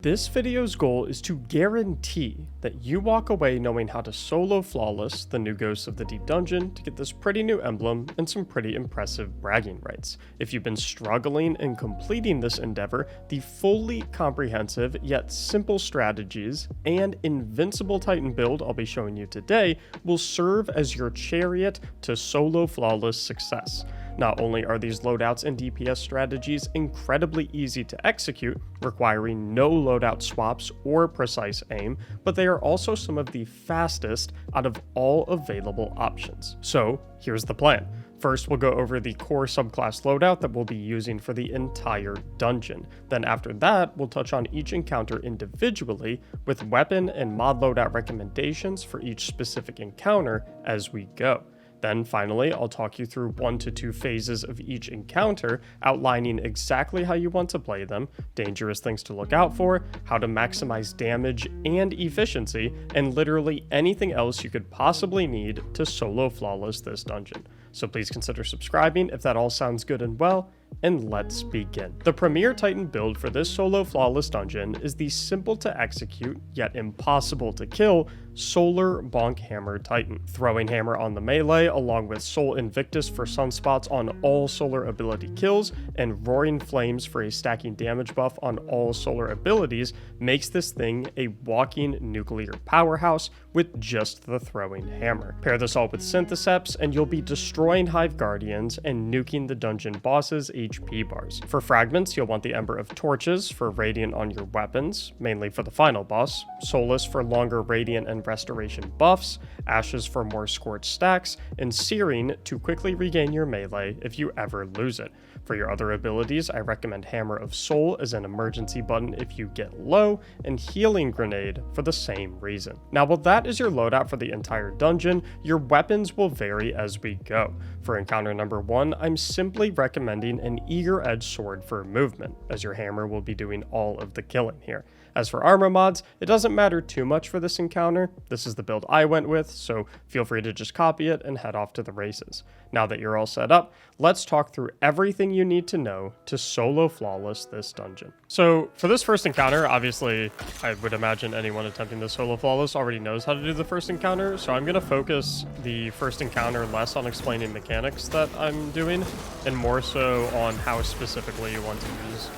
This video's goal is to guarantee that you walk away knowing how to solo flawless the new Ghosts of the Deep dungeon to get this pretty new emblem and some pretty impressive bragging rights. If you've been struggling in completing this endeavor, the fully comprehensive yet simple strategies and invincible Titan build I'll be showing you today will serve as your chariot to solo flawless success. Not only are these loadouts and DPS strategies incredibly easy to execute, requiring no loadout swaps or precise aim, but they are also some of the fastest out of all available options. So here's the plan. First, we'll go over the core subclass loadout that we'll be using for the entire dungeon. Then after that, we'll touch on each encounter individually with weapon and mod loadout recommendations for each specific encounter as we go. Then finally, I'll talk you through 1 to 2 phases of each encounter, outlining exactly how you want to play them, dangerous things to look out for, how to maximize damage and efficiency, and literally anything else you could possibly need to solo flawless this dungeon. So please consider subscribing if that all sounds good and well, and let's begin. The premier Titan build for this solo flawless dungeon is the simple to execute yet impossible to kill Solar Bonk Hammer Titan. Throwing Hammer on the melee along with Soul Invictus for sunspots on all solar ability kills and Roaring Flames for a stacking damage buff on all solar abilities makes this thing a walking nuclear powerhouse with just the throwing hammer. Pair this all with Syntheseps and you'll be destroying Hive Guardians and nuking the dungeon bosses' HP bars. For fragments, you'll want the Ember of Torches for Radiant on your weapons, mainly for the final boss, Solus for longer Radiant and Restoration buffs, Ashes for more Scorch stacks, and Searing to quickly regain your melee if you ever lose it. For your other abilities, I recommend Hammer of Soul as an emergency button if you get low, and Healing Grenade for the same reason. Now, while that is your loadout for the entire dungeon, your weapons will vary as we go. For encounter number 1, I'm simply recommending an Eager Edge Sword for movement, as your hammer will be doing all of the killing here. As for armor mods, it doesn't matter too much for this encounter. This is the build I went with, so feel free to just copy it and head off to the races. Now that you're all set up, let's talk through everything you need to know to solo flawless this dungeon. So for this first encounter, obviously, I would imagine anyone attempting this solo flawless already knows how to do the first encounter, so I'm going to focus the first encounter less on explaining mechanics that I'm doing, and more so on how specifically you want to use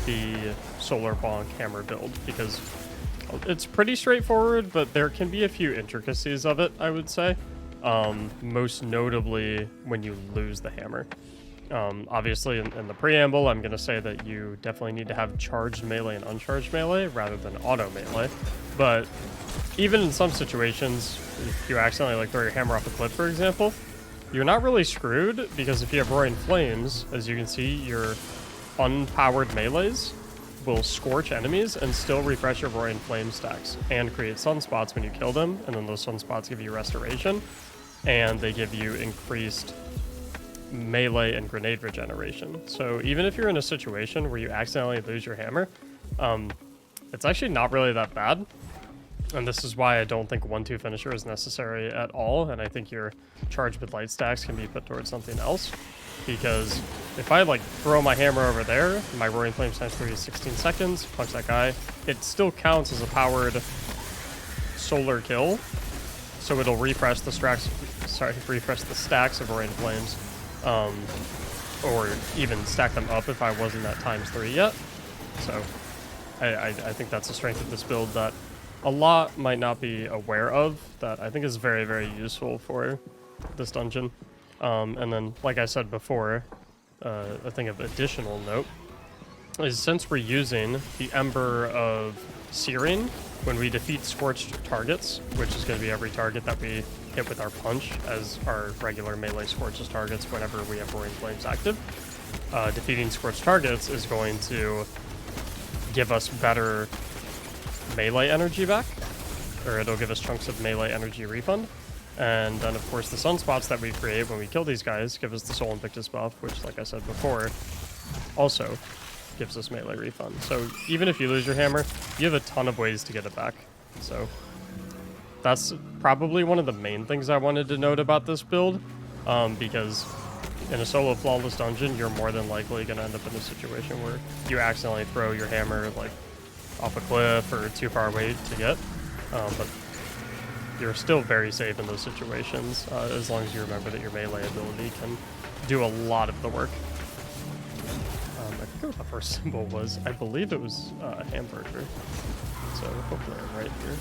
the Solar Bonk Hammer build, because it's pretty straightforward, but there can be a few intricacies of it, I would say. Most notably when you lose the hammer. Obviously in the preamble, I'm going to say that you definitely need to have charged melee and uncharged melee rather than auto melee, but even in some situations, if you accidentally throw your hammer off a cliff, for example, you're not really screwed, because if you have Roaring Flames, as you can see, your unpowered melees will scorch enemies and still refresh your Roaring Flame stacks and create sunspots when you kill them, and then those sunspots give you restoration and they give you increased melee and grenade regeneration. So even if you're in a situation where you accidentally lose your hammer, it's actually not really that bad, and this is why I don't think 1-2 finisher is necessary at all, and I think your charge with light stacks can be put towards something else. Because if I throw my hammer over there, my Roaring Flames times 3 is 16 seconds, punch that guy, it still counts as a powered solar kill. So it'll refresh the stacks of Roaring Flames, or even stack them up if I wasn't at times 3 yet. So I think that's a strength of this build that a lot might not be aware of, that I think is very, very useful for this dungeon. And then, like I said before, a thing of additional note is, since we're using the Ember of Searing when we defeat scorched targets, which is going to be every target that we hit with our punch, as our regular melee scorches targets whenever we have Roaring Flames active, defeating scorched targets is going to give us better melee energy back, or it'll give us chunks of melee energy refund. And then, of course, the sunspots that we create when we kill these guys give us the Soul Invictus buff, which, like I said before, also gives us melee refund. So even if you lose your hammer, you have a ton of ways to get it back. So that's probably one of the main things I wanted to note about this build, because in a solo flawless dungeon, you're more than likely going to end up in a situation where you accidentally throw your hammer off a cliff or too far away to get. But you're still very safe in those situations, as long as you remember that your melee ability can do a lot of the work. I forget what the first symbol was. I believe it was a hamburger. So hopefully I'm right here.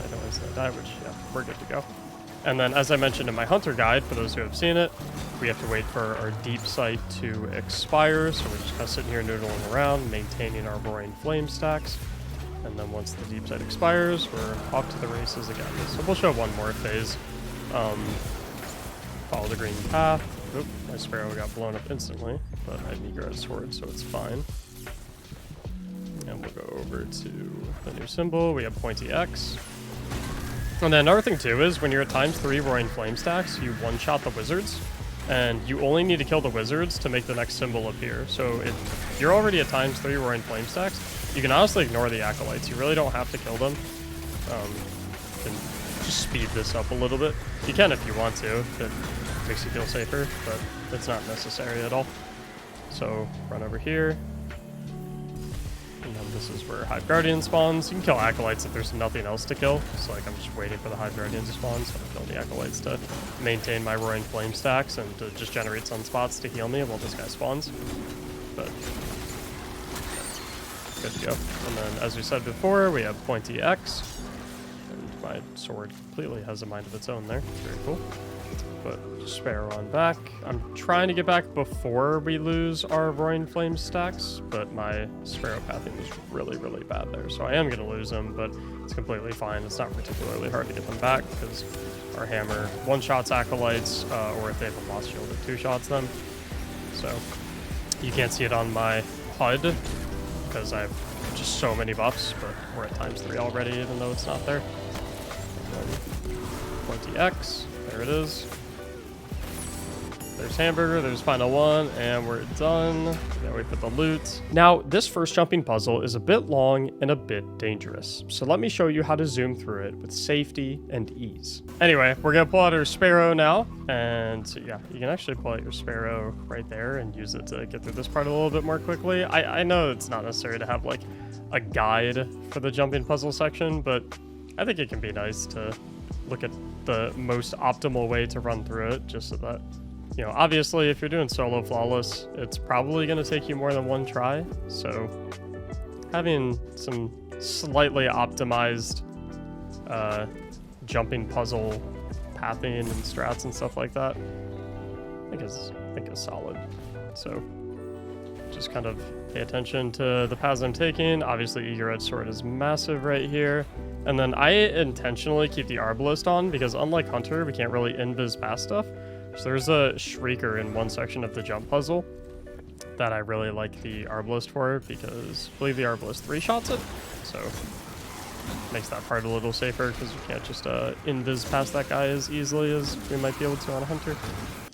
I don't instantly die, which, yeah, we're good to go. And then, as I mentioned in my hunter guide, for those who have seen it, we have to wait for our deep sight to expire. So we're just kind of sitting here noodling around, maintaining our roaring flame stacks. And then once the deep sight expires, we're off to the races again. So we'll show one more phase. Follow the green path. Oop, my sparrow got blown up instantly, but I have Ecthar sword, so it's fine. And we'll go over to the new symbol. We have pointy X. And then another thing too is when you're at ×3 roaring flame stacks, you one-shot the wizards, and you only need to kill the wizards to make the next symbol appear. So if you're already at ×3 roaring flame stacks, you can honestly ignore the acolytes. You really don't have to kill them. You can just speed this up a little bit. You can if you want to. It makes you feel safer, but it's not necessary at all. So run over here. And then this is where Hive Guardian spawns. You can kill acolytes if there's nothing else to kill. So like I'm just waiting for the Hive Guardian to spawn, so I'm killing the acolytes to maintain my roaring flame stacks and to just generate sunspots to heal me while this guy spawns. But good to go. And then, as we said before, we have pointy X. And my sword completely has a mind of its own there. Very cool. But Sparrow on back. I'm trying to get back before we lose our roaring flame stacks, but my Sparrow pathing was really, really bad there. So I am going to lose them, but it's completely fine. It's not particularly hard to get them back because our hammer one-shots acolytes, or if they have a lost shield, it two-shots them. So you can't see it on my HUD because I have just so many buffs, but we're at ×3 already, even though it's not there. And then pointy X, there it is. There's hamburger, there's final one, and we're done. Yeah, we put the loot. Now, this first jumping puzzle is a bit long and a bit dangerous. So let me show you how to zoom through it with safety and ease. Anyway, we're gonna pull out our Sparrow now. And so, yeah, you can actually pull out your Sparrow right there and use it to get through this part a little bit more quickly. I know it's not necessary to have like a guide for the jumping puzzle section, but I think it can be nice to look at the most optimal way to run through it, just so that, you know, obviously if you're doing solo flawless, it's probably going to take you more than one try. So having some slightly optimized jumping puzzle pathing and strats and stuff like that, I think is solid. So just kind of pay attention to the paths I'm taking. Obviously, Ecthar sword is massive right here. And then I intentionally keep the Arbalist on because unlike Hunter, we can't really invis past stuff. So there's a Shrieker in one section of the jump puzzle that I really like the Arbalist for because I believe the Arbalist 3-shots it. So makes that part a little safer because you can't just invis past that guy as easily as we might be able to on a Hunter.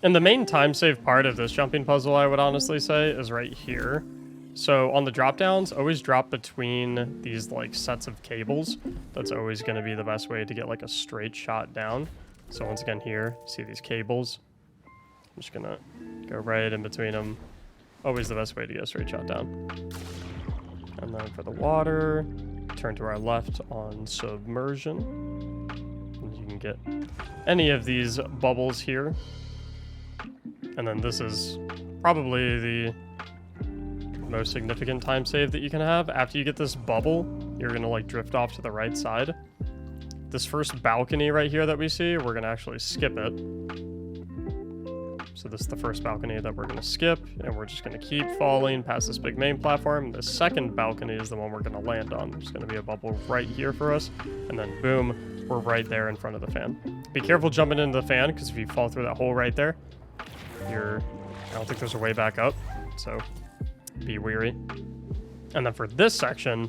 And the main time save part of this jumping puzzle, I would honestly say, is right here. So on the drop downs, always drop between these like sets of cables. That's always going to be the best way to get like a straight shot down. So once again here, see these cables. I'm just going to go right in between them. Always the best way to get a straight shot down. And then for the water, turn to our left on submersion. And you can get any of these bubbles here. And then this is probably the most significant time save that you can have. After you get this bubble, you're gonna like drift off to the right side. This first balcony right here that we see, we're gonna actually skip it. So this is the first balcony that we're gonna skip, and we're just gonna keep falling past this big main platform. The second balcony is the one we're gonna land on. There's gonna be a bubble right here for us, and then boom, we're right there in front of the fan. Be careful jumping into the fan, because if you fall through that hole right there, I don't think there's a way back up, so be wary. And then for this section,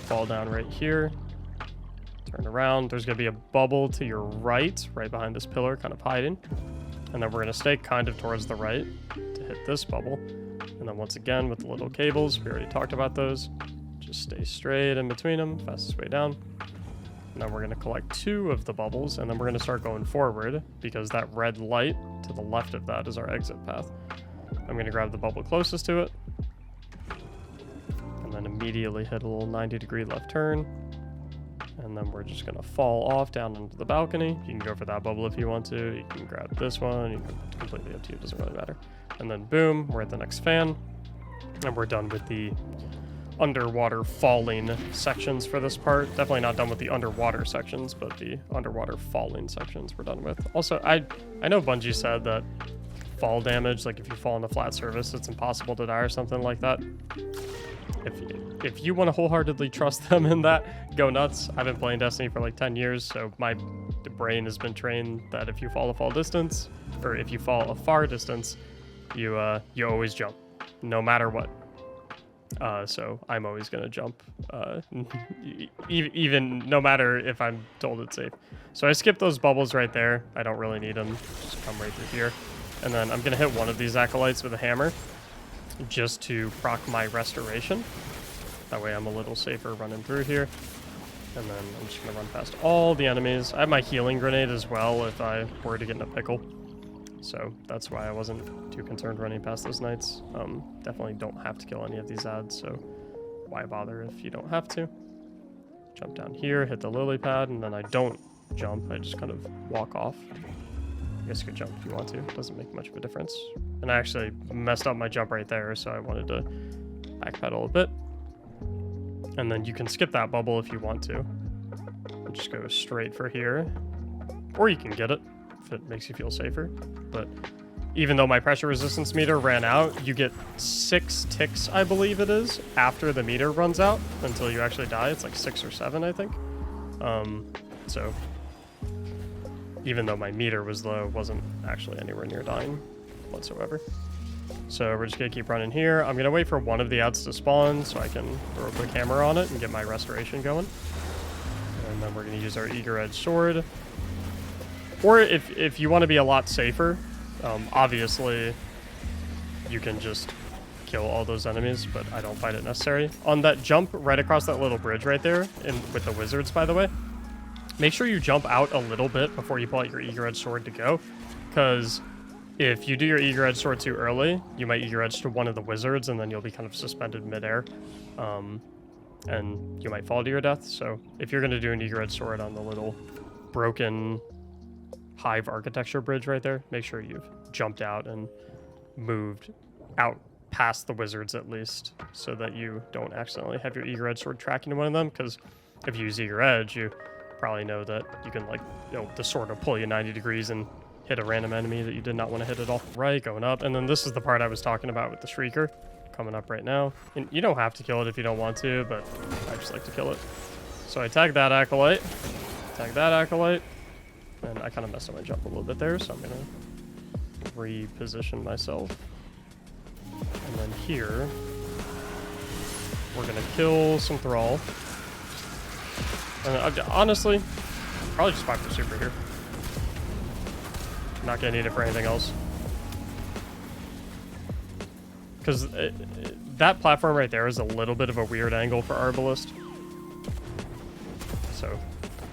fall down right here, turn around. There's gonna be a bubble to your right behind this pillar, kind of hiding. And then we're gonna stay kind of towards the right to hit this bubble. And then once again with the little cables, we already talked about those. Just stay straight in between them, fastest way down. And then we're gonna collect 2 of the bubbles, and then we're gonna start going forward because that red light to the left of that is our exit path. I'm gonna grab the bubble closest to it. immediately hit a little 90-degree left turn. And then we're just gonna fall off down into the balcony. You can go for that bubble if you want to. You can grab this one. You can, completely up to you, it doesn't really matter. And then boom, we're at the next fan. And we're done with the underwater falling sections for this part. Definitely not done with the underwater sections, but the underwater falling sections we're done with. Also, I know Bungie said that fall damage, like if you fall on a flat surface, it's impossible to die or something like that. If you want to wholeheartedly trust them in that, go nuts. I've been playing Destiny for like 10 years, so my brain has been trained that if you fall a far distance, you always jump, no matter what. So I'm always gonna jump, even no matter if I'm told it's safe. So I skipped those bubbles right there. I don't really need them. Just come right through here. And then I'm gonna hit one of these acolytes with a hammer just to proc my restoration. That way I'm a little safer running through here. And then I'm just gonna run past all the enemies. I have my healing grenade as well if I were to get in a pickle. So that's why I wasn't too concerned running past those knights. Definitely don't have to kill any of these ads, so why bother if you don't have to? Jump down here, hit the lily pad, and then I don't jump. I just kind of walk off. I guess you could jump if you want to. It doesn't make much of a difference. And I actually messed up my jump right there, so I wanted to backpedal a bit. And then you can skip that bubble if you want to. And just go straight for here. Or you can get it if it makes you feel safer. But even though my pressure resistance meter ran out, you get 6 ticks, I believe it is, after the meter runs out until you actually die. It's like 6 or 7, I think. So even though my meter was low, it wasn't actually anywhere near dying whatsoever. So we're just gonna keep running here. I'm gonna wait for one of the ads to spawn so I can throw a quick hammer on it and get my restoration going. And then we're gonna use our Eager Edge Sword. Or if you want to be a lot safer, obviously you can just kill all those enemies, but I don't find it necessary. On that jump right across that little bridge right there, with the wizards, by the way, make sure you jump out a little bit before you pull out your Eager Edge Sword to go, because if you do your Eager Edge Sword too early, you might Eager Edge to one of the wizards, and then you'll be kind of suspended midair, and you might fall to your death. So if you're going to do an Eager Edge Sword on the little broken Hive architecture bridge right there, make sure you've jumped out and moved out past the wizards at least, so that you don't accidentally have your Eager Edge Sword tracking one of them, because if you use Eager Edge, you probably know that you can, like, the sword will pull you 90 degrees and hit a random enemy that you did not want to hit at all. Right, going up. And then this is the part I was talking about with the Shrieker coming up right now. And you don't have to kill it if you don't want to, but I just like to kill it. So I tag that acolyte, and I kind of messed up my jump a little bit there, so I'm going to reposition myself. And then here, we're going to kill some Thrall. And honestly, probably just 5 for super here. Not going to need it for anything else. Because that platform right there is a little bit of a weird angle for Arbalist. So,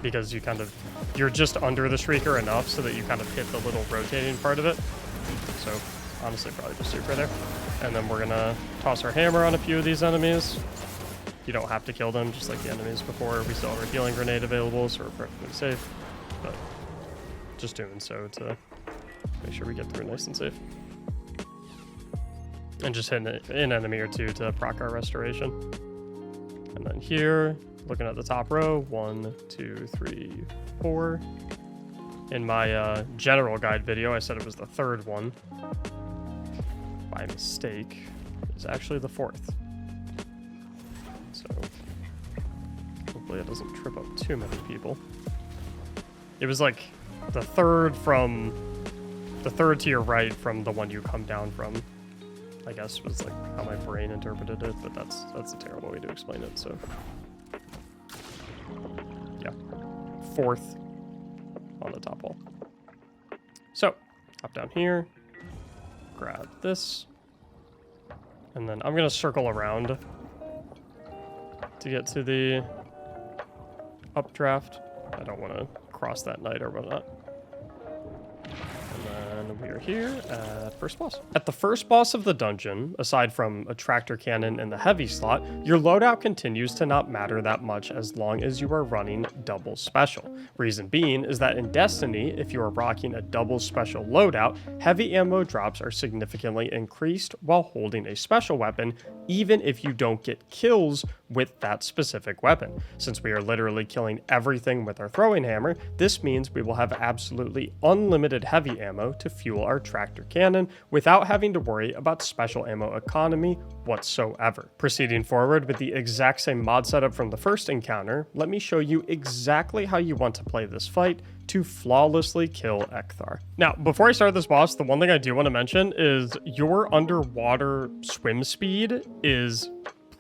because you're just under the Shrieker enough so that you kind of hit the little rotating part of it. So, honestly, probably just super there. And then we're gonna toss our hammer on a few of these enemies. You don't have to kill them, just like the enemies before. We still have our healing grenade available, so we're perfectly safe. But just doing so to make sure we get through nice and safe. And just hitting an enemy or two to proc our restoration. And then here, looking at the top row, 1, 2, 3, 4. In my general guide video, I said it was the 3rd one. By mistake, it's actually the 4th. So hopefully it doesn't trip up too many people. It was like the 3rd to your right from the one you come down from, I guess, was like how my brain interpreted it, but that's a terrible way to explain it. So yeah, 4th on the top wall. So hop down here, grab this, and then I'm gonna circle around to get to the updraft. I don't want to cross that knight or whatnot. And then we are here at first boss. At the first boss of the dungeon, aside from a tractor cannon in the heavy slot, your loadout continues to not matter that much as long as you are running double special. Reason being is that in Destiny, if you are rocking a double special loadout, heavy ammo drops are significantly increased while holding a special weapon, even if you don't get kills with that specific weapon. Since we are literally killing everything with our throwing hammer, this means we will have absolutely unlimited heavy ammo to fuel our tractor cannon without having to worry about special ammo economy whatsoever. Proceeding forward with the exact same mod setup from the first encounter, let me show you exactly how you want to play this fight to flawlessly kill Ecthar. Now, before I start this boss, the one thing I do want to mention is your underwater swim speed is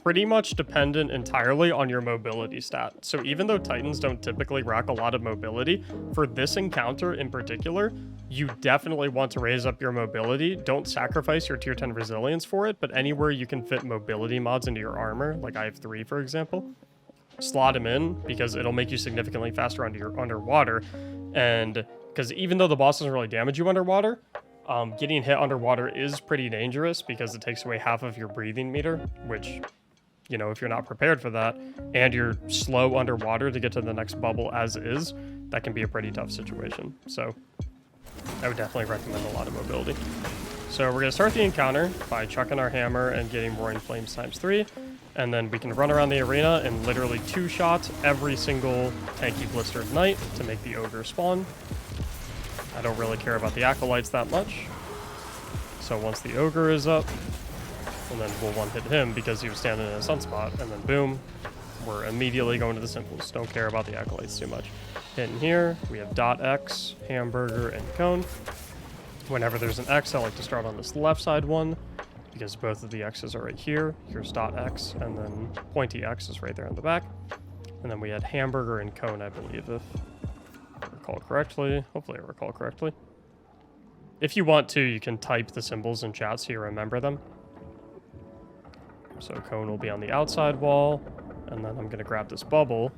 pretty much dependent entirely on your mobility stat. So even though Titans don't typically rack a lot of mobility, for this encounter in particular, you definitely want to raise up your mobility. Don't sacrifice your tier 10 resilience for it, but anywhere you can fit mobility mods into your armor, like I have 3 for example, slot them in because it'll make you significantly faster underwater. And because even though the boss doesn't really damage you underwater, getting hit underwater is pretty dangerous because it takes away half of your breathing meter, which, you know, if you're not prepared for that and you're slow underwater to get to the next bubble as is, that can be a pretty tough situation. So I would definitely recommend a lot of mobility. So we're going to start the encounter by chucking our hammer and getting Roaring Flames ×3. And then we can run around the arena and literally 2-shot every single tanky blistered knight to make the ogre spawn. I don't really care about the acolytes that much. So once the ogre is up, and then we'll one-hit him because he was standing in a sunspot, and then boom, we're immediately going to the simples. Don't care about the acolytes too much. Hitting here, we have .x, hamburger, and cone. Whenever there's an X, I like to start on this left side one, because both of the X's are right here. Here's .x, and then pointy X is right there in the back. And then we had hamburger and cone, I believe, if I recall correctly. Hopefully I recall correctly. If you want to, you can type the symbols in chat so you remember them. So cone will be on the outside wall, and then I'm going to grab this bubble.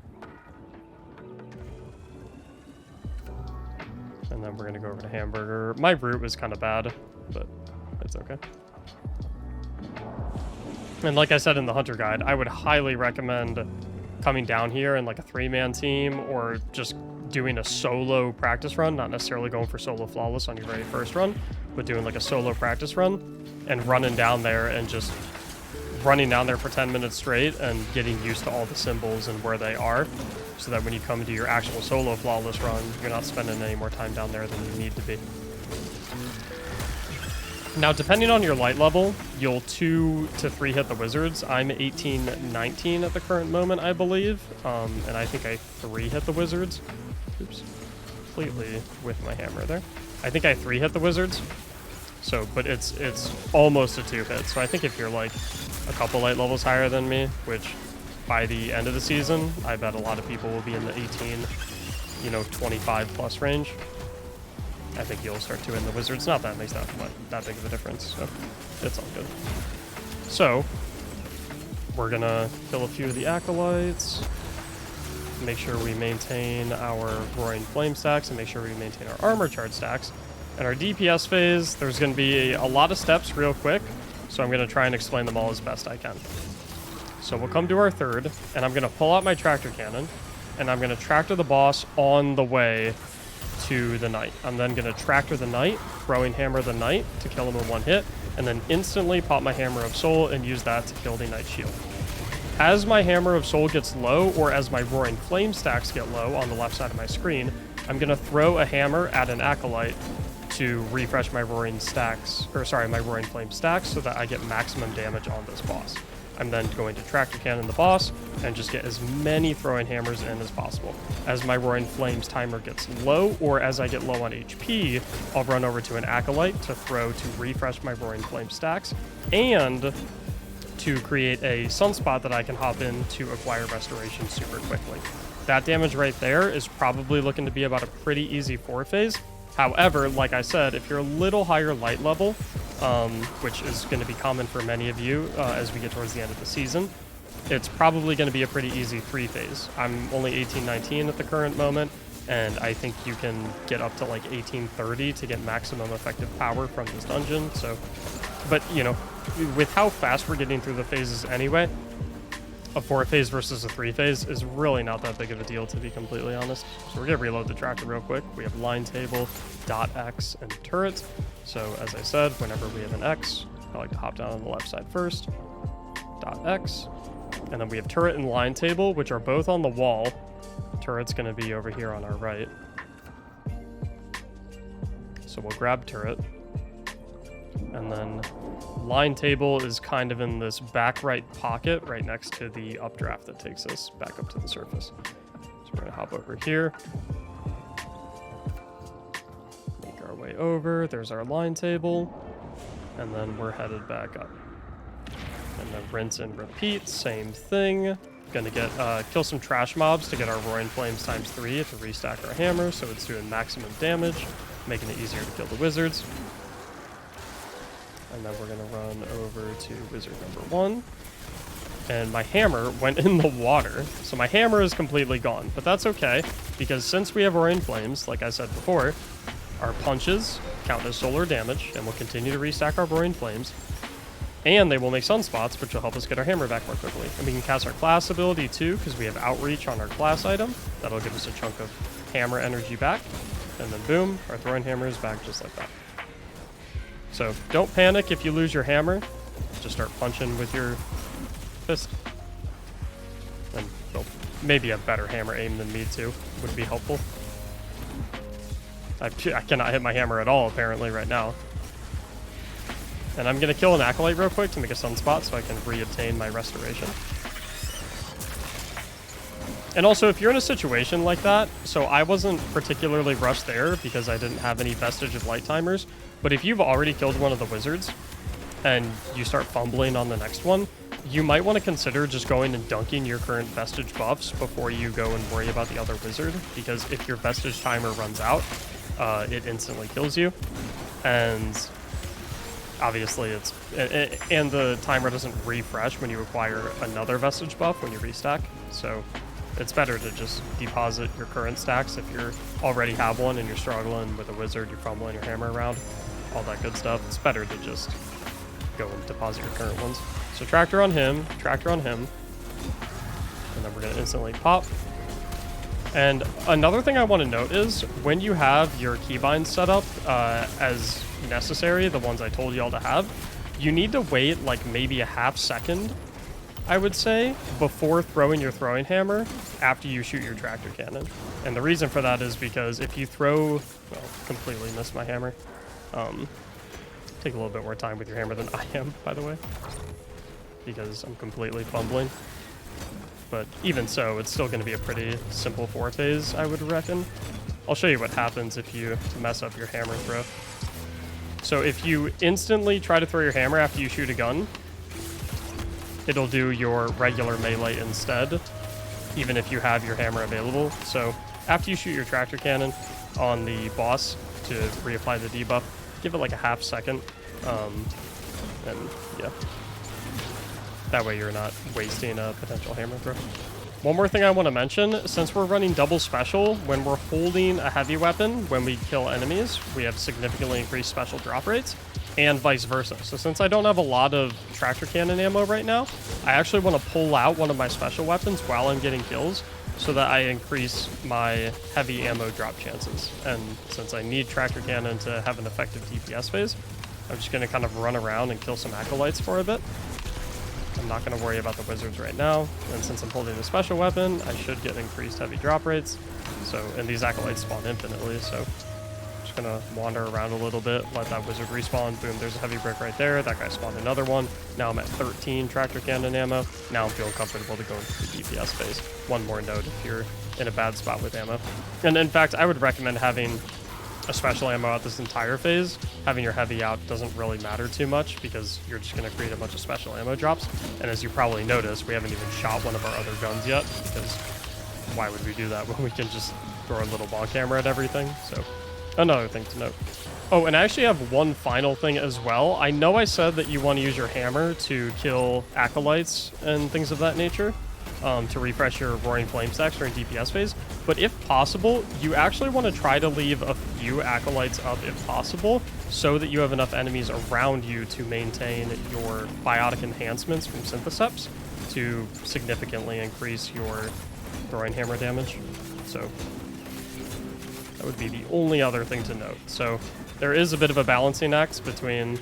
And then we're going to go over to hamburger. My route was kind of bad, but it's okay. And like I said in the Hunter Guide, I would highly recommend coming down here in like a 3-man team or just doing a solo practice run, not necessarily going for solo flawless on your very first run, but doing like a solo practice run and running down there and just running down there for 10 minutes straight and getting used to all the symbols and where they are, so that when you come to your actual solo flawless run, you're not spending any more time down there than you need to be. Now, depending on your light level, you'll 2 to 3 hit the wizards. I'm 18, 19 at the current moment, I believe, and I think I 3 hit the wizards. Oops, completely with my hammer there. I think I 3 hit the wizards. So, but it's almost a 2 hit. So I think if you're like a couple light levels higher than me, which by the end of the season, I bet a lot of people will be in the 18, 25 plus range. I think you'll start to in the wizards. Not that it makes that big of a difference, so it's all good. So we're gonna kill a few of the acolytes, make sure we maintain our roaring flame stacks, and make sure we maintain our armor charge stacks. In our DPS phase, there's gonna be a lot of steps real quick, so I'm gonna try and explain them all as best I can. So we'll come to our third, and I'm gonna pull out my tractor cannon, and I'm gonna tractor the boss on the way to the knight. I'm then going to tractor the knight, throwing hammer the knight to kill him in 1 hit, and then instantly pop my hammer of soul and use that to kill the knight shield. As my hammer of soul gets low, or as my roaring flame stacks get low on the left side of my screen, I'm going to throw a hammer at an acolyte to refresh my roaring flame stacks so that I get maximum damage on this boss. I'm then going to tractor cannon the boss and just get as many throwing hammers in as possible. As my Roaring Flames timer gets low, or as I get low on HP, I'll run over to an acolyte to throw to refresh my Roaring Flame stacks, and to create a sunspot that I can hop in to acquire restoration super quickly. That damage right there is probably looking to be about a pretty easy 4 phase. However, like I said, if you're a little higher light level, which is going to be common for many of you as we get towards the end of the season, it's probably going to be a pretty easy 3 phase. I'm only 18, 19 at the current moment, and I think you can get up to like 1830 to get maximum effective power from this dungeon. So, but you know, with how fast we're getting through the phases anyway, a 4-phase versus a 3-phase is really not that big of a deal, to be completely honest. So we're gonna reload the tractor real quick. We have line table, dot X, and turret. So as I said, whenever we have an X, I like to hop down on the left side first, dot X, and then we have turret and line table, which are both on the wall. Turret's gonna be over here on our right. So we'll grab turret. And then line table is kind of in this back right pocket right next to the updraft that takes us back up to the surface. So we're gonna hop over here. Make our way over. There's our line table. And then we're headed back up. And then rinse and repeat, same thing. Gonna get kill some trash mobs to get our roaring flames times 3 to restack our hammer, so it's doing maximum damage, making it easier to kill the wizards. And then we're gonna run over to wizard number 1. And my hammer went in the water, so my hammer is completely gone. But that's okay, because since we have roaring flames, like I said before, our punches count as solar damage, and we'll continue to restack our roaring flames. And they will make sunspots, which will help us get our hammer back more quickly. And we can cast our class ability too, because we have outreach on our class item. That'll give us a chunk of hammer energy back. And then boom, our throwing hammer is back just like that. So don't panic if you lose your hammer. Just start punching with your fist. And well, maybe a better hammer aim than me too would be helpful. I cannot hit my hammer at all apparently right now. And I'm going to kill an Acolyte real quick to make a sunspot so I can re-obtain my restoration. And also, if you're in a situation like that, so I wasn't particularly rushed there because I didn't have any vestige of light timers, but if you've already killed one of the wizards and you start fumbling on the next one, you might want to consider just going and dunking your current vestige buffs before you go and worry about the other wizard, because if your vestige timer runs out, it instantly kills you. And obviously and the timer doesn't refresh when you acquire another vestige buff when you restack, so it's better to just deposit your current stacks if you already have one and you're struggling with a wizard, you're fumbling your hammer around, all that good stuff. It's better to just go and deposit your current ones. So tractor on him, and then we're going to instantly pop. And another thing I want to note is when you have your keybinds set up as necessary, the ones I told y'all to have, you need to wait like maybe a half second, I would say, before throwing your throwing hammer after you shoot your tractor cannon. And the reason for that is because if you throw, well, completely missed my hammer. Take a little bit more time with your hammer than I am, by the way, because I'm completely fumbling. But even so, it's still going to be a pretty simple 4-phase, I would reckon. I'll show you what happens if you mess up your hammer throw. So if you instantly try to throw your hammer after you shoot a gun, it'll do your regular melee instead, even if you have your hammer available. So after you shoot your tractor cannon on the boss to reapply the debuff, give it like a half second, and yeah. That way you're not wasting a potential hammer throw. One more thing I want to mention, since we're running double special, when we're holding a heavy weapon, when we kill enemies, we have significantly increased special drop rates, and vice versa. So since I don't have a lot of tractor cannon ammo right now, I actually want to pull out one of my special weapons while I'm getting kills, so that I increase my heavy ammo drop chances. And since I need tractor cannon to have an effective DPS phase, I'm just going to kind of run around and kill some acolytes for a bit. I'm not going to worry about the wizards right now, and since I'm holding a special weapon, I should get increased heavy drop rates. So, and these acolytes spawn infinitely, so I'm just going to wander around a little bit, let that wizard respawn. Boom, there's a heavy brick right there. That guy spawned another one. Now I'm at 13 tractor cannon ammo. Now I'm feeling comfortable to go into the DPS phase. One more note if you're in a bad spot with ammo. And in fact, I would recommend having a special ammo out this entire phase. Having your heavy out doesn't really matter too much because you're just going to create a bunch of special ammo drops. And as you probably noticed, we haven't even shot one of our other guns yet, because why would we do that when we can just throw a little bonk hammer at everything? So another thing to note. Oh, and I actually have one final thing as well. I know I said that you want to use your hammer to kill acolytes and things of that nature, to refresh your Roaring Flame stacks during DPS phase, but if possible, you actually want to try to leave a few Acolytes up if possible, so that you have enough enemies around you to maintain your biotic enhancements from Syntheseps to significantly increase your throwing hammer damage. So that would be the only other thing to note. So there is a bit of a balancing act between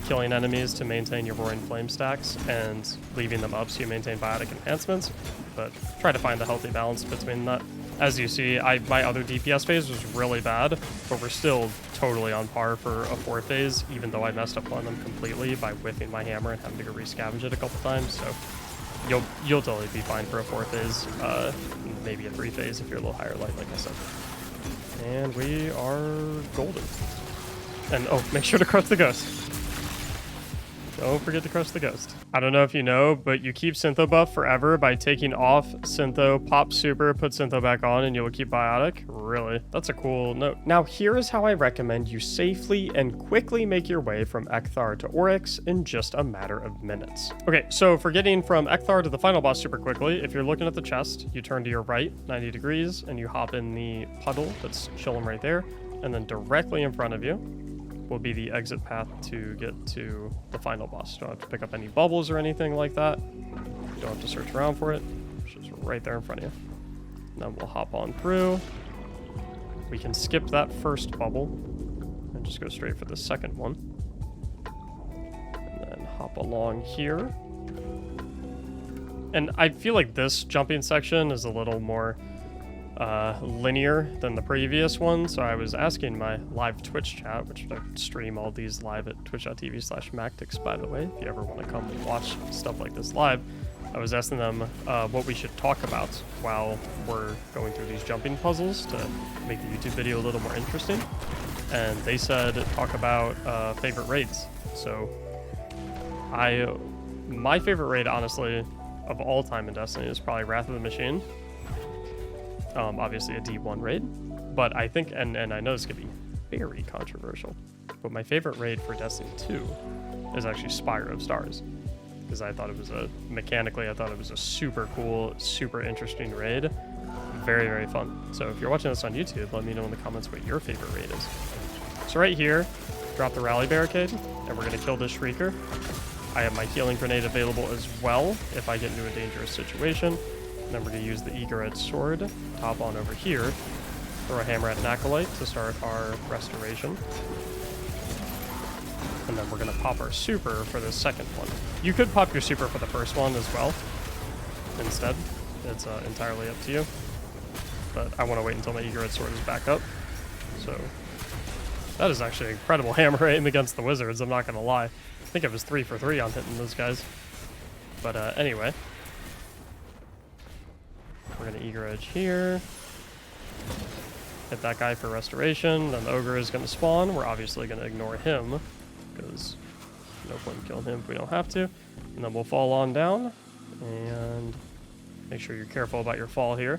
killing enemies to maintain your Roaring Flame stacks and leaving them up so you maintain biotic enhancements, but try to find a healthy balance between that. As you see, my other DPS phase was really bad, but we're still totally on par for a 4 phase, even though I messed up on them completely by whiffing my hammer and having to go re-scavenge it a couple times. So you'll totally be fine for a 4 phase, maybe a 3 phase if you're a little higher light, like I said. And we are golden. And oh, make sure to crush the ghost. Don't forget to crush the ghost. I don't know if you know, but you keep Syntho buff forever by taking off Syntho, pop super, put Syntho back on, and you'll keep biotic. Really? That's a cool note. Now, here is how I recommend you safely and quickly make your way from Ecthar to Oryx in just a matter of minutes. Okay, so for getting from Ecthar to the final boss super quickly, if you're looking at the chest, you turn to your right 90 degrees, and you hop in the puddle that's chilling right there, and then directly in front of you will be the exit path to get to the final boss. You don't have to pick up any bubbles or anything like that. You don't have to search around for it. It's just right there in front of you. And then we'll hop on through. We can skip that first bubble and just go straight for the second one. And then hop along here. And I feel like this jumping section is a little more linear than the previous one, so I was asking my live Twitch chat, which I stream all these live at twitch.tv/Mactics, by the way, if you ever want to come and watch stuff like this live. I was asking them what we should talk about while we're going through these jumping puzzles to make the YouTube video a little more interesting, and they said talk about favorite raids. So my favorite raid, honestly, of all time in Destiny is probably Wrath of the Machine. Obviously a D1 raid, but I think, and I know this could be very controversial, but my favorite raid for Destiny 2 is actually Spire of Stars, because I thought it was mechanically, I thought it was a super cool, super interesting raid. Very, very fun. So if you're watching this on YouTube, let me know in the comments what your favorite raid is. So right here, drop the rally barricade, and we're going to kill this Shrieker. I have my healing grenade available as well if I get into a dangerous situation. Then we're going to use the Eager Edge Sword, hop on over here, throw a hammer at an Acolyte to start our restoration. And then we're going to pop our super for the second one. You could pop your super for the first one as well, instead. It's entirely up to you. But I want to wait until my Eager Edge Sword is back up. So that is actually an incredible hammer aim against the wizards, I'm not going to lie. I think it was 3 for 3 on hitting those guys. But anyway. We're going to Eager Edge here. Hit that guy for restoration. Then the Ogre is going to spawn. We're obviously going to ignore him, because no point in killing him if we don't have to. And then we'll fall on down. And make sure you're careful about your fall here.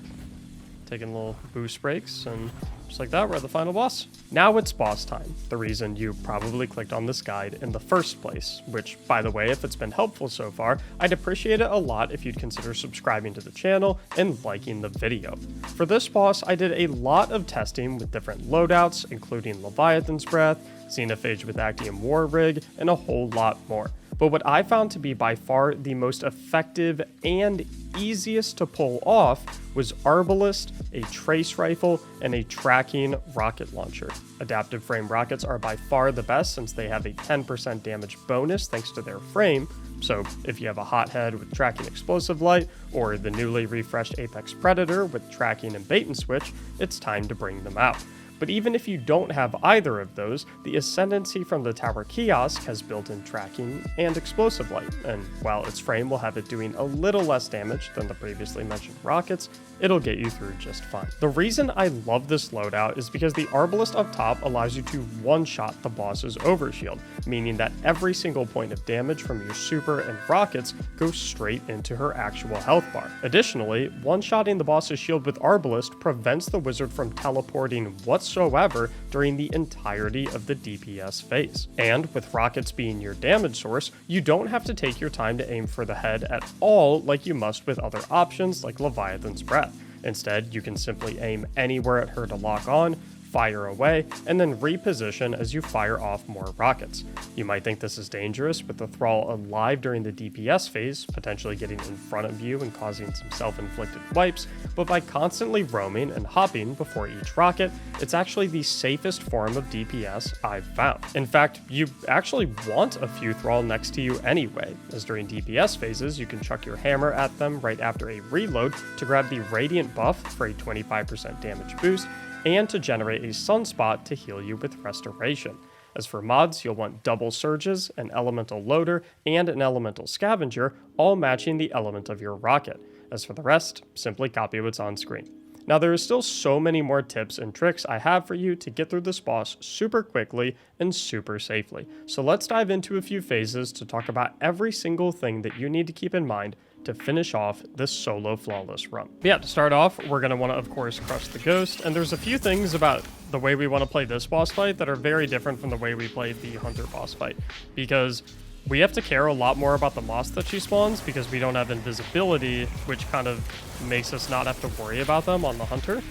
Taking little boost breaks, and just like that, we're at the final boss. Now it's boss time. The reason you probably clicked on this guide in the first place, which, by the way, if it's been helpful so far, I'd appreciate it a lot if you'd consider subscribing to the channel and liking the video. For this boss, I did a lot of testing with different loadouts, including Leviathan's Breath, Xenophage with Actium War Rig, and a whole lot more. But what I found to be by far the most effective and easiest to pull off was Arbalest, a trace rifle, and a tracking rocket launcher. Adaptive frame rockets are by far the best since they have a 10% damage bonus thanks to their frame. So if you have a hothead with tracking explosive light, or the newly refreshed Apex Predator with tracking and bait and switch, it's time to bring them out. But even if you don't have either of those, the Ascendancy from the Tower Kiosk has built-in tracking and explosive light, and while its frame will have it doing a little less damage than the previously mentioned rockets, it'll get you through just fine. The reason I love this loadout is because the Arbalest up top allows you to one-shot the boss's overshield, meaning that every single point of damage from your super and rockets goes straight into her actual health bar. Additionally, one-shotting the boss's shield with Arbalest prevents the wizard from teleporting whatsoever whatsoever during the entirety of the DPS phase. And with rockets being your damage source, you don't have to take your time to aim for the head at all like you must with other options like Leviathan's Breath. Instead, you can simply aim anywhere at her to lock on, fire away, and then reposition as you fire off more rockets. You might think this is dangerous with the Thrall alive during the DPS phase, potentially getting in front of you and causing some self-inflicted wipes, but by constantly roaming and hopping before each rocket, it's actually the safest form of DPS I've found. In fact, you actually want a few Thrall next to you anyway, as during DPS phases, you can chuck your hammer at them right after a reload to grab the Radiant buff for a 25% damage boost, and to generate a sunspot to heal you with restoration. As for mods, you'll want double surges, an elemental loader, and an elemental scavenger, all matching the element of your rocket. As for the rest, simply copy what's on screen. Now there are still so many more tips and tricks I have for you to get through this boss super quickly and super safely. So let's dive into a few phases to talk about every single thing that you need to keep in mind to finish off this solo flawless run. Yeah, to start off, we're going to want to, of course, crush the ghost, and there's a few things about the way we want to play this boss fight that are very different from the way we played the hunter boss fight, because we have to care a lot more about the moss that she spawns because we don't have invisibility, which kind of makes us not have to worry about them on the hunter.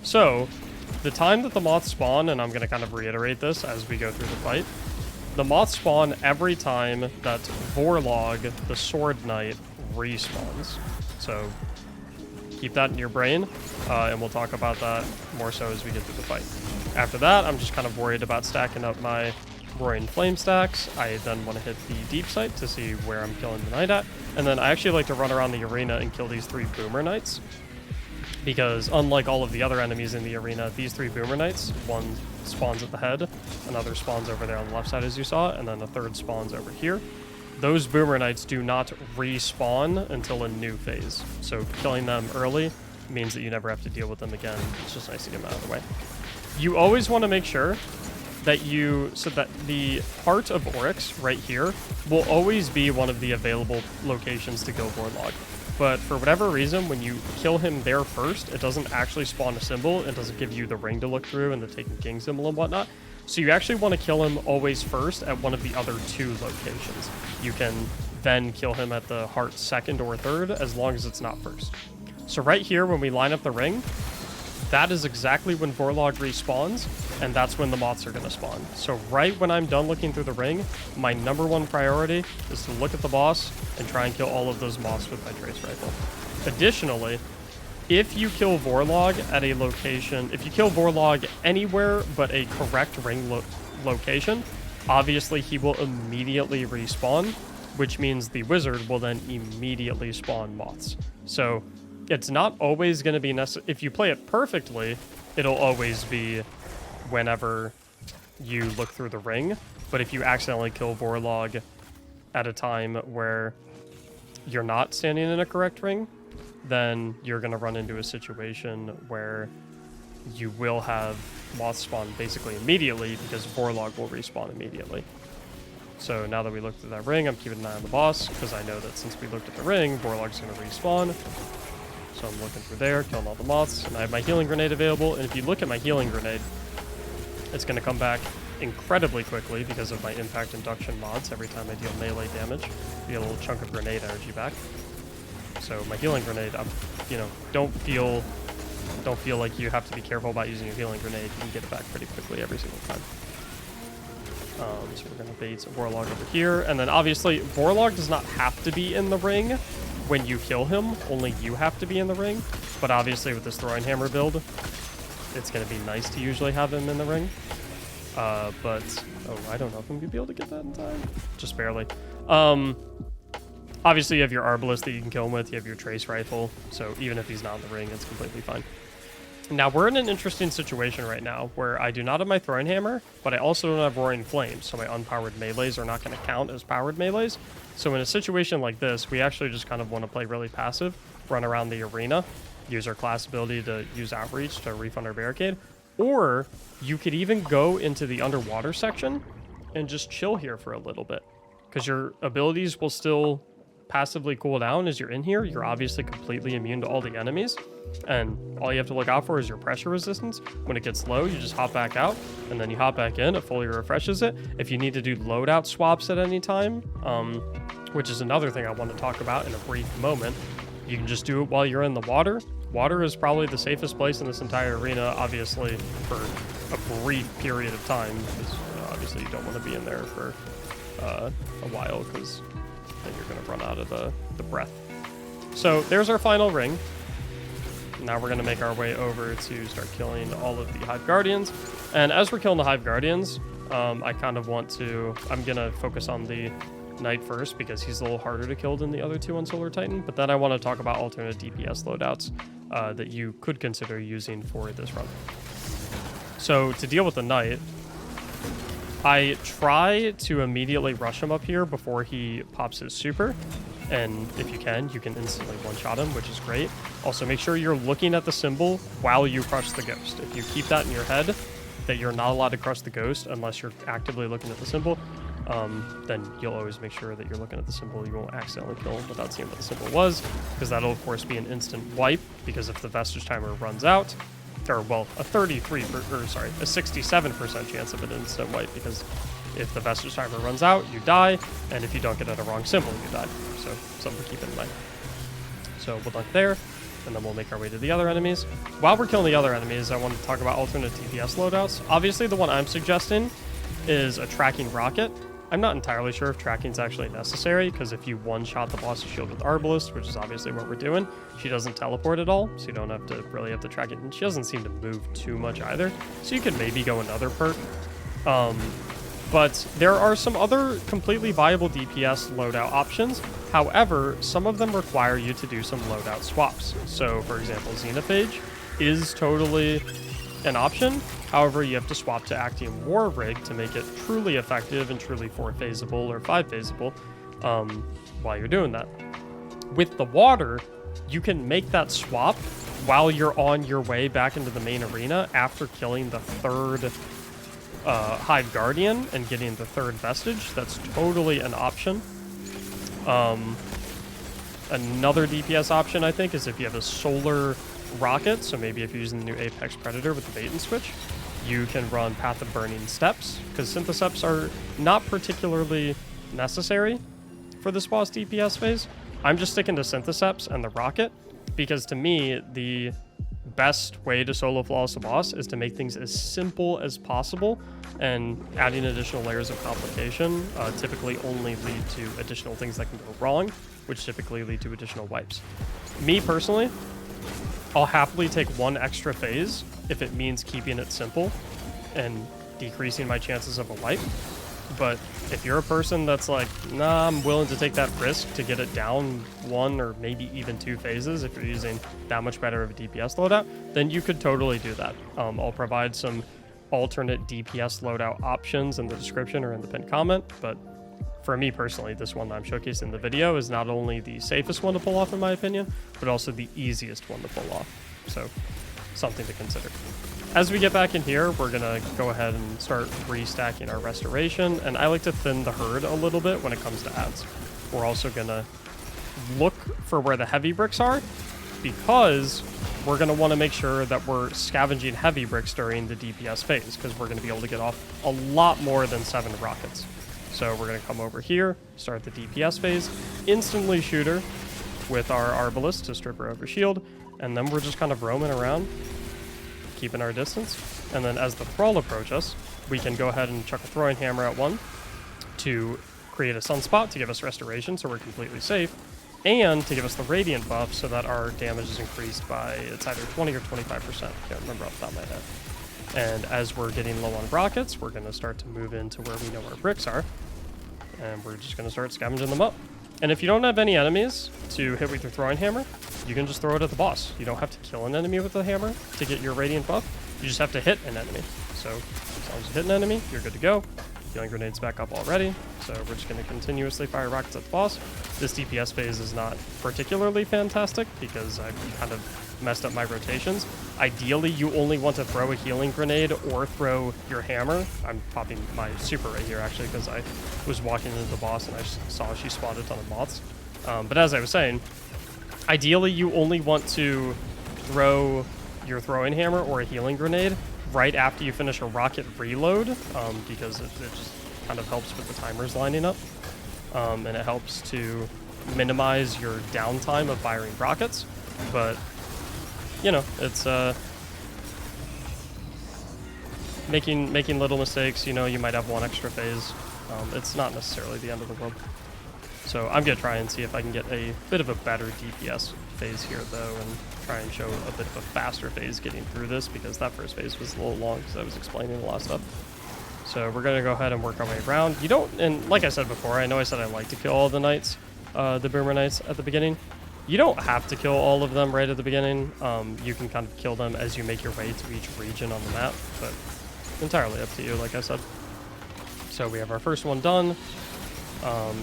So, the time that the moths spawn, and I'm going to kind of reiterate this as we go through the fight, the moths spawn every time that Vorlog, the Sword Knight, respawns. So keep that in your brain, and we'll talk about that more so as we get through the fight. After that, I'm just kind of worried about stacking up my Roaring Flame stacks. I then want to hit the deep sight to see where I'm killing the knight at, and then I actually like to run around the arena and kill these 3 boomer knights, because unlike all of the other enemies in the arena, these 3 boomer knights, one spawns at the head, another spawns over there on the left side as you saw, and then the third spawns over here. Those boomer knights do not respawn until a new phase, so killing them early means that you never have to deal with them again. It's just nice to get them out of the way. You always want to make sure that that the Heart of Oryx right here will always be one of the available locations to kill Vorlog. But for whatever reason, when you kill him there first, it doesn't actually spawn a symbol. It doesn't give you the ring to look through and the Taken King symbol and whatnot. So you actually want to kill him always first at one of the other 2 locations. You can then kill him at the heart second or third, as long as it's not first. So right here, when we line up the ring, that is exactly when Vorlog respawns, and that's when the moths are going to spawn. So right when I'm done looking through the ring, my #1 priority is to look at the boss and try and kill all of those moths with my trace rifle. Additionally, if you kill Vorlog at a location, if you kill Vorlog anywhere but a correct ring location, obviously he will immediately respawn, which means the wizard will then immediately spawn moths. So it's not always going to be necessary. If you play it perfectly, it'll always be whenever you look through the ring. But if you accidentally kill Vorlog at a time where you're not standing in a correct ring, then you're going to run into a situation where you will have moths spawn basically immediately because Vorlog will respawn immediately. So now that we looked at that ring, I'm keeping an eye on the boss because I know that since we looked at the ring, Vorlog's going to respawn. So I'm looking through there, killing all the moths, and I have my healing grenade available. And if you look at my healing grenade, it's going to come back incredibly quickly because of my impact induction mods. Every time I deal melee damage, you get a little chunk of grenade energy back. So my healing grenade, don't feel like you have to be careful about using your healing grenade. You can get it back pretty quickly every single time. So we're going to bait Vorlog over here. And then obviously, Vorlog does not have to be in the ring when you kill him. Only you have to be in the ring. But obviously with this throwing hammer build, it's going to be nice to usually have him in the ring. I don't know if I'm going to be able to get that in time. Just barely. Obviously, you have your Arbalest that you can kill him with. You have your Trace Rifle. So even if he's not in the ring, it's completely fine. Now, we're in an interesting situation right now where I do not have my Throwing Hammer, but I also don't have Roaring Flames, so my unpowered melees are not going to count as powered melees. So in a situation like this, we actually just kind of want to play really passive, run around the arena, use our class ability to use Outreach to refund our barricade, or you could even go into the underwater section and just chill here for a little bit, because your abilities will still passively cool down as you're in here. You're obviously completely immune to all the enemies, and all you have to look out for is your pressure resistance. When it gets low, you just hop back out, and then you hop back in. It fully refreshes it. If you need to do loadout swaps at any time, which is another thing I want to talk about in a brief moment, you can just do it while you're in the water. Water is probably the safest place in this entire arena, obviously, for a brief period of time, because obviously you don't want to be in there for a while, because then you're going to run out of the breath. So there's our final ring. Now we're going to make our way over to start killing all of the Hive Guardians. And as we're killing the Hive Guardians, I kind of want to... I'm going to focus on the Knight first, because he's a little harder to kill than the other two on Solar Titan. But then I want to talk about alternate DPS loadouts that you could consider using for this run. So to deal with the Knight, I try to immediately rush him up here before he pops his super. And if you can instantly one-shot him, which is great. Also, make sure you're looking at the symbol while you crush the ghost. If you keep that in your head, that you're not allowed to crush the ghost unless you're actively looking at the symbol, then you'll always make sure that you're looking at the symbol. You won't accidentally kill him without seeing what the symbol was, because that'll, of course, be an instant wipe, because if the Vestige timer runs out, or, well, a 67% chance of an instant wipe, because if the Vestige timer runs out, you die, and if you don't get at a wrong symbol, you die. So, something to keep in mind. So, we'll dunk there, and then we'll make our way to the other enemies. While we're killing the other enemies, I want to talk about alternate DPS loadouts. Obviously, the one I'm suggesting is a tracking rocket. I'm not entirely sure if tracking is actually necessary, because if you one-shot the boss's shield with Arbalest, which is obviously what we're doing, she doesn't teleport at all, so you don't have to really have to track it, and she doesn't seem to move too much either, so you could maybe go another perk. But there are some other completely viable DPS loadout options. However, some of them require you to do some loadout swaps. So, for example, Xenophage is totally an option. However, you have to swap to Actium War Rig to make it truly effective and truly 4-phaseable or 5-phaseable while you're doing that. With the water, you can make that swap while you're on your way back into the main arena after killing the third Hive Guardian and getting the third Vestige. That's totally an option. Another DPS option, I think, is if you have a solar rocket, so maybe if you're using the new Apex Predator with the bait and switch, you can run Path of Burning Steps, because Syntheseps are not particularly necessary for this boss DPS phase. I'm just sticking to Syntheseps and the rocket, because to me, the best way to solo flawless a boss is to make things as simple as possible, and adding additional layers of complication typically only lead to additional things that can go wrong, which typically lead to additional wipes. Me personally, I'll happily take one extra phase if it means keeping it simple and decreasing my chances of a wipe. But if you're a person that's like, nah, I'm willing to take that risk to get it down one or maybe even two phases if you're using that much better of a DPS loadout, then you could totally do that. I'll provide some alternate DPS loadout options in the description or in the pinned comment, but for me personally, this one that I'm showcasing in the video is not only the safest one to pull off in my opinion, but also the easiest one to pull off. So, something to consider. As we get back in here, we're gonna go ahead and start restacking our restoration, and I like to thin the herd a little bit when it comes to ads. We're also gonna look for where the heavy bricks are, because we're gonna wanna make sure that we're scavenging heavy bricks during the DPS phase, because we're gonna be able to get off a lot more than 7 rockets. So we're gonna come over here, start the DPS phase, instantly shoot her with our Arbalest to strip her of her shield, and then we're just kind of roaming around, keeping our distance. And then as the Thrall approach us, we can go ahead and chuck a throwing hammer at one to create a sunspot to give us restoration so we're completely safe, and to give us the radiant buff so that our damage is increased by, it's either 20 or 25%. I can't remember off the top of my head. And as we're getting low on rockets, we're going to start to move into where we know our bricks are, and we're just going to start scavenging them up. And if you don't have any enemies to hit with your throwing hammer, you can just throw it at the boss. You don't have to kill an enemy with the hammer to get your radiant buff. You just have to hit an enemy. So as long as you hit an enemy, you're good to go. Healing grenades back up already. So we're just going to continuously fire rockets at the boss. This DPS phase is not particularly fantastic because I've kind of messed up my rotations. Ideally, you only want to throw a healing grenade or throw your hammer. I'm popping my super right here actually because I was walking into the boss and I saw she spotted a ton of moths. But as I was saying, ideally you only want to throw your throwing hammer or a healing grenade right after you finish a rocket reload, because it just kind of helps with the timers lining up, and it helps to minimize your downtime of firing rockets. But you know, it's making little mistakes. You know, you might have one extra phase. It's not necessarily the end of the world. So I'm gonna try and see if I can get a bit of a better DPS phase here, though, and try and show a bit of a faster phase getting through this, because that first phase was a little long because I was explaining a lot of stuff. So we're gonna go ahead and work our way around. You don't, and like I said before, I know I said I like to kill all the knights, the boomer knights at the beginning. You don't have to kill all of them right at the beginning. You can kind of kill them as you make your way to each region on the map, but entirely up to you, like I said. So we have our first one done.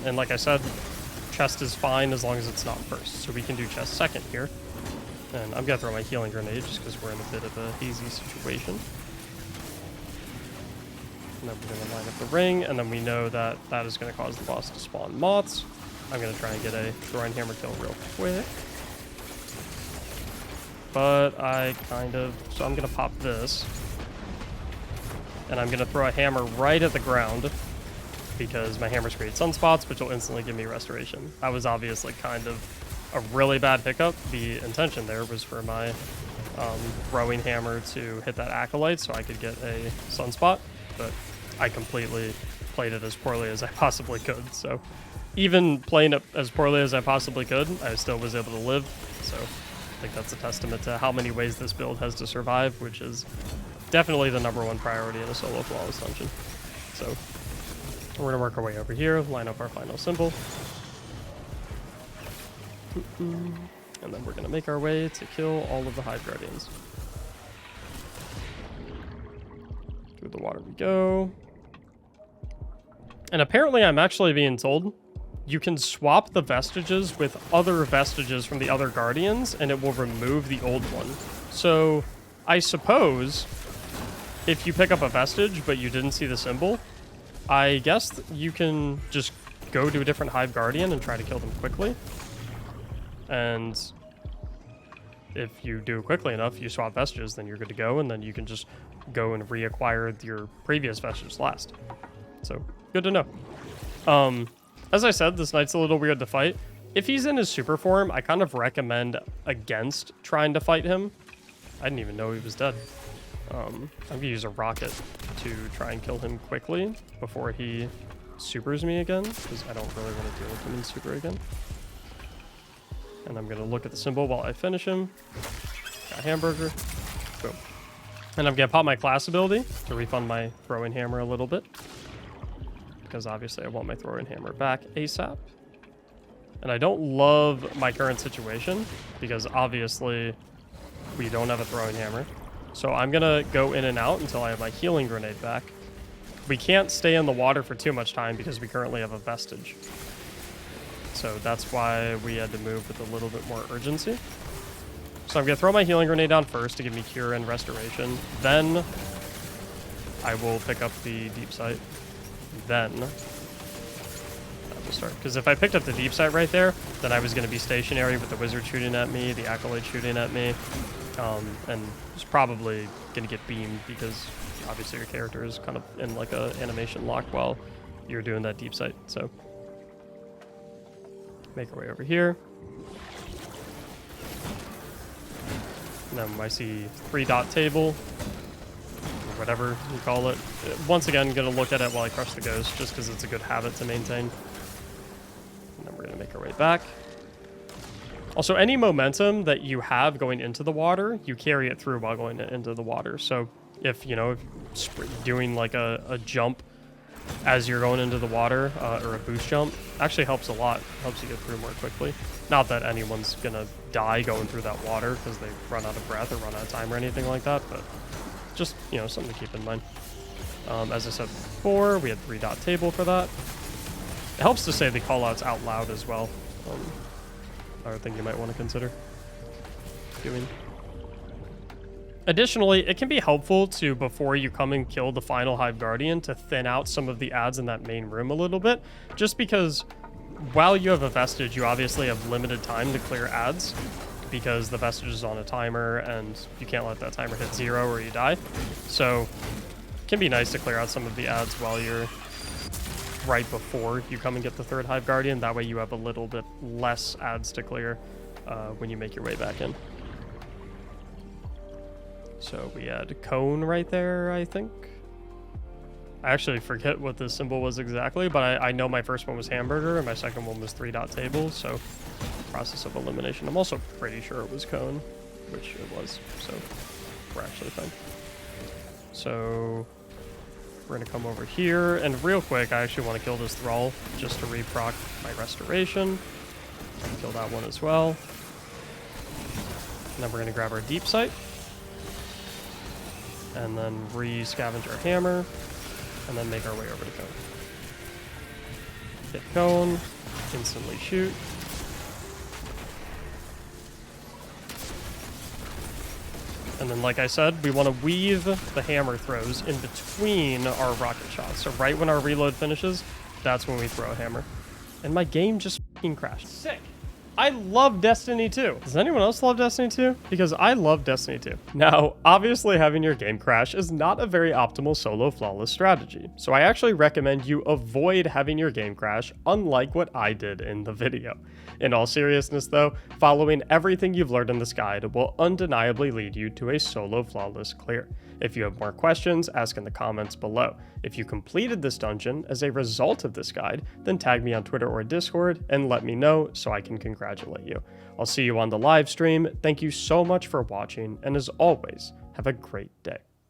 And like I said, chest is fine as long as it's not first. So we can do chest second here. And I'm going to throw my healing grenade just because we're in a bit of a hazy situation. And then we're going to line up the ring, and then we know that that is going to cause the boss to spawn moths. I'm going to try and get a throwing hammer kill real quick. But so I'm going to pop this. And I'm going to throw a hammer right at the ground, because my hammers create sunspots, which will instantly give me restoration. That was obviously kind of a really bad hiccup. The intention there was for my throwing hammer to hit that acolyte so I could get a sunspot, but I completely played it as poorly as I possibly could. So even playing it as poorly as I possibly could, I still was able to live. So I think that's a testament to how many ways this build has to survive, which is definitely the #1 priority in a solo flawless dungeon. So we're going to work our way over here, line up our final symbol. And then we're going to make our way to kill all of the Hive Guardians. Through the water we go. And apparently I'm actually being told you can swap the vestiges with other vestiges from the other Guardians, and it will remove the old one. So I suppose if you pick up a vestige but you didn't see the symbol, I guess you can just go to a different Hive Guardian and try to kill them quickly. And if you do it quickly enough, you swap vestiges, then you're good to go, and then you can just go and reacquire your previous vestiges last. So, good to know. As I said, this knight's a little weird to fight. If he's in his super form, I kind of recommend against trying to fight him. I didn't even know he was dead. I'm going to use a rocket to try and kill him quickly before he supers me again, because I don't really want to deal with him in super again. And I'm going to look at the symbol while I finish him. Got hamburger. Boom. And I'm going to pop my class ability to refund my throwing hammer a little bit, because obviously I want my throwing hammer back ASAP. And I don't love my current situation, because obviously we don't have a throwing hammer. So I'm going to go in and out until I have my healing grenade back. We can't stay in the water for too much time because we currently have a vestige. So that's why we had to move with a little bit more urgency. So I'm going to throw my healing grenade down first to give me cure and restoration. Then I will pick up the deep sight. Then I will start. Because if I picked up the deep sight right there, then I was going to be stationary with the wizard shooting at me, the acolyte shooting at me. And it's probably going to get beamed because obviously your character is kind of in like a animation lock while you're doing that deep sight. So make our way over here. And then I see 3-dot table, or whatever you call it. Once again, going to look at it while I crush the ghost, just because it's a good habit to maintain. And then we're going to make our way back. Also, any momentum that you have going into the water, you carry it through while going into the water. So if, you know, doing like a jump as you're going into the water, or a boost jump, actually helps a lot. Helps you get through more quickly. Not that anyone's going to die going through that water because they run out of breath or run out of time or anything like that, but just, you know, something to keep in mind. As I said before, we had 3-dot table for that. It helps to say the callouts out loud as well. Another thing you might want to consider doing. Additionally, it can be helpful to, before you come and kill the final Hive Guardian, to thin out some of the ads in that main room a little bit, just because while you have a vestige, you obviously have limited time to clear ads because the vestige is on a timer and you can't let that timer hit 0 or you die. So it can be nice to clear out some of the ads while you're right before you come and get the third Hive Guardian. That way you have a little bit less ads to clear when you make your way back in. So we had cone right there, I think. I actually forget what the symbol was exactly, but I know my first one was hamburger and my second one was 3-dot table, so process of elimination. I'm also pretty sure it was cone, which it was, so we're actually fine. So we're gonna come over here, and real quick, I actually want to kill this thrall just to reproc my restoration. Kill that one as well. And then we're gonna grab our deep sight. And then re-scavenge our hammer. And then make our way over to cone. Hit cone, instantly shoot. And then, like I said, we want to weave the hammer throws in between our rocket shots. So right when our reload finishes, that's when we throw a hammer. And my game just fucking crashed. Sick. I love Destiny 2. Does anyone else love Destiny 2? Because I love Destiny 2. Now, obviously having your game crash is not a very optimal solo flawless strategy, so I actually recommend you avoid having your game crash, unlike what I did in the video. In all seriousness though, following everything you've learned in this guide will undeniably lead you to a solo flawless clear. If you have more questions, ask in the comments below. If you completed this dungeon as a result of this guide, then tag me on Twitter or Discord and let me know so I can congratulate you. I'll see you on the live stream. Thank you so much for watching, and as always, have a great day.